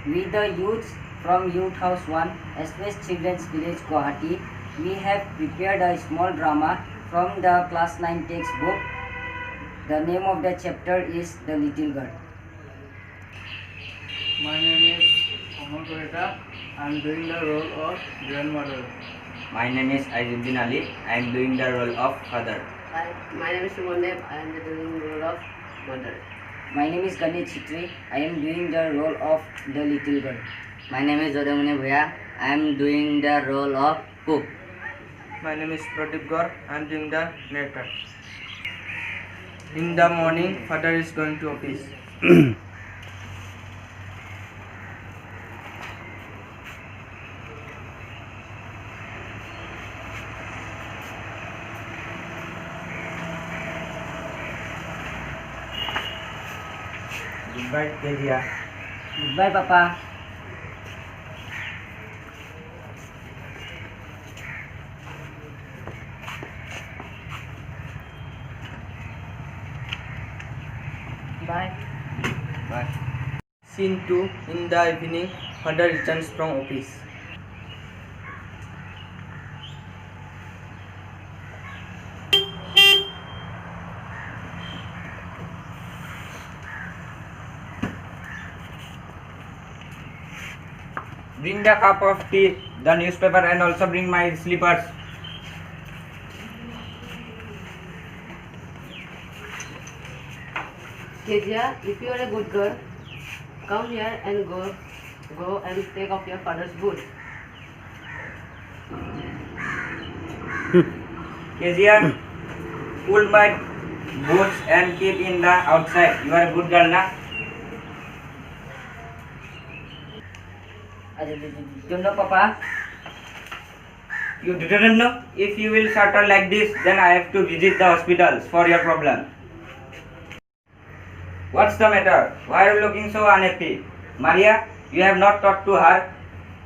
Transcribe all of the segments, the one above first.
We the youths from Youth House 1, SPS Children's Village, Guwahati, we have prepared a small drama from the class 9 textbook. The name of the chapter is The Little Girl. My name is Omar Kureta. I am doing the role of grandmother. My name is Aizuddin Ali. I am doing the role of father. Hi, my name is Sumandev. I am doing the role of mother. My name is Ganesh Chitri. I am doing the role of the little girl. My name is Jodamuni Bhuya. I am doing the role of cook. My name is Pradeep Gaur. I am doing the narrator. In the morning, father is going to office. Goodbye, Kezia. Goodbye, Papa. Bye. Bye. Scene 2. In the evening, father returns from office. Bring the cup of tea, the newspaper, and also bring my slippers. Kezia, if you are a good girl, come here and go and take off your father's boot. Kezia, pull my boots and keep in the outside. You are a good girl, na? Don't know, Papa. You didn't know? If you will shudder like this, then I have to visit the hospitals for your problem. What's the matter? Why are you looking so unhappy? Maria, you have not talked to her.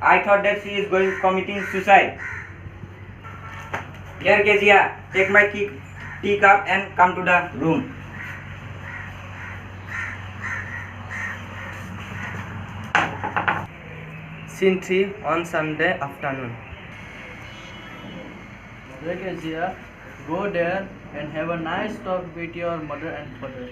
I thought that she is committing suicide. Here, Kezia, take my teacup and come to the room. Scene 3. On Sunday afternoon. Mother Kezia, go there and have a nice talk with your mother and father.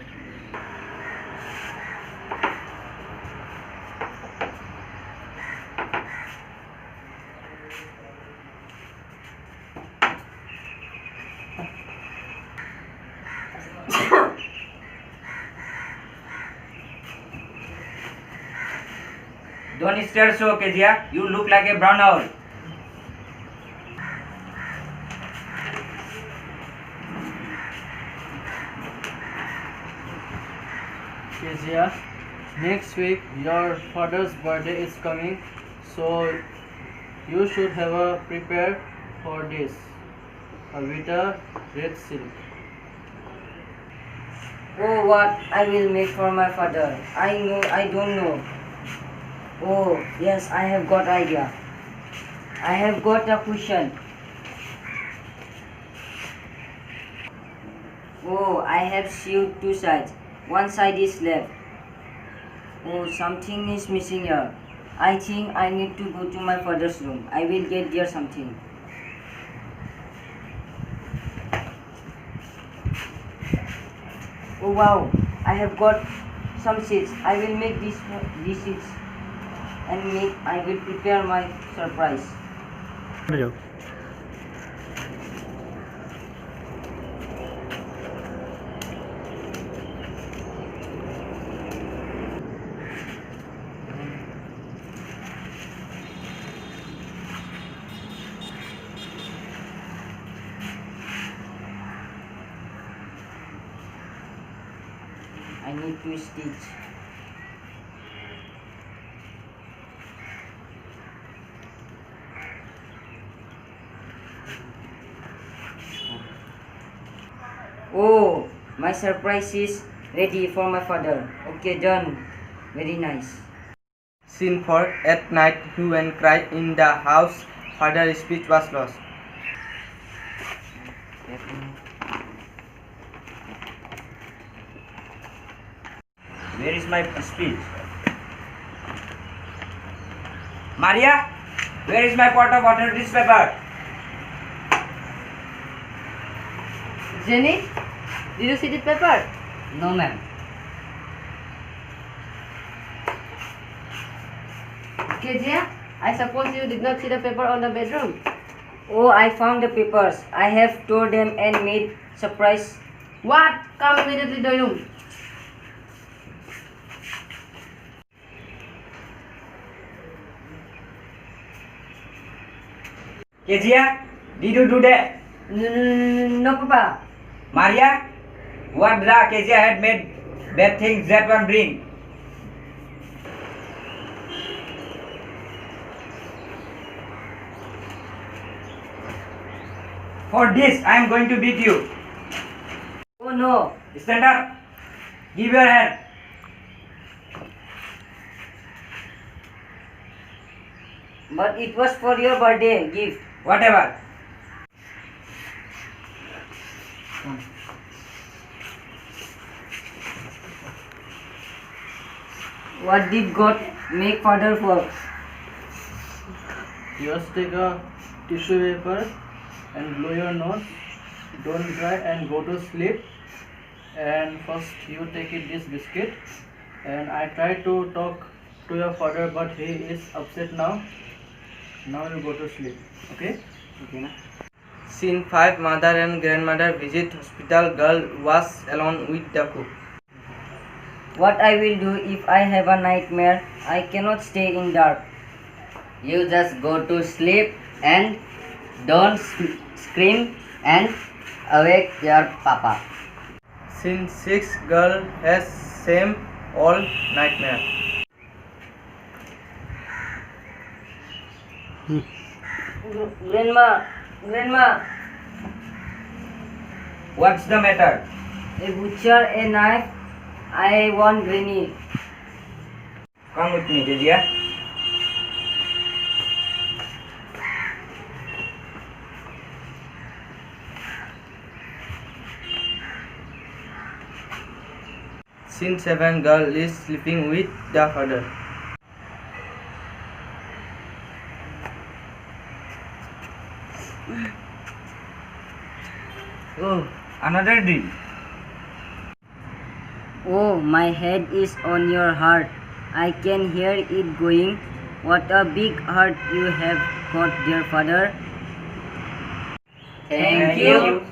Don't stare so, Kezia. You look like a brown owl. Kezia, next week your father's birthday is coming, so you should have a prepare for this. A with a red silk. Oh, what I will make for my father. I don't know. Oh, yes, I have got idea. I have got a cushion. Oh, I have sewed two sides. One side is left. Oh, something is missing here. I think I need to go to my father's room. I will get there something. Oh wow, I have got some seeds. I will make these seeds and I will prepare my surprise. I need to stitch. Oh, my surprise is ready for my father. Okay, done. Very nice. Scene 4. At night, hue and cry in the house. Father's speech was lost. Where is my speech? Maria, where is my pot of water paper? Jenny, did you see the paper? No, ma'am. Kezia, I suppose you did not see the paper on the bedroom. Oh, I found the papers. I have tore them and made surprise. What? Come immediately to the room. Kezia, did you do that? No, Papa. Maria, what the Kezia had made bad things that one bring? For this, I am going to beat you. Oh no. Stand up. Give your hand. But it was for your birthday gift. Whatever. What did God make father for? Just take a tissue paper and blow your nose. Don't cry and go to sleep. And first you take it this biscuit. And I try to talk to your father, but he is upset now. Now you go to sleep. Okay? Okay, na? Scene 5. Mother and grandmother visit hospital. Girl was alone with the cook. What I will do if I have a nightmare? I cannot stay in dark. You just go to sleep and don't scream and awake your papa. Scene 6. Girl has same old nightmare. Grandma, What's the matter? a butcher, a knife. I want Granny. Come with me, Kezia. Scene 7. Girl is sleeping with the father. Oh, another dream. Oh, my head is on your heart. I can hear it going. What a big heart you have got, dear father. Thank you.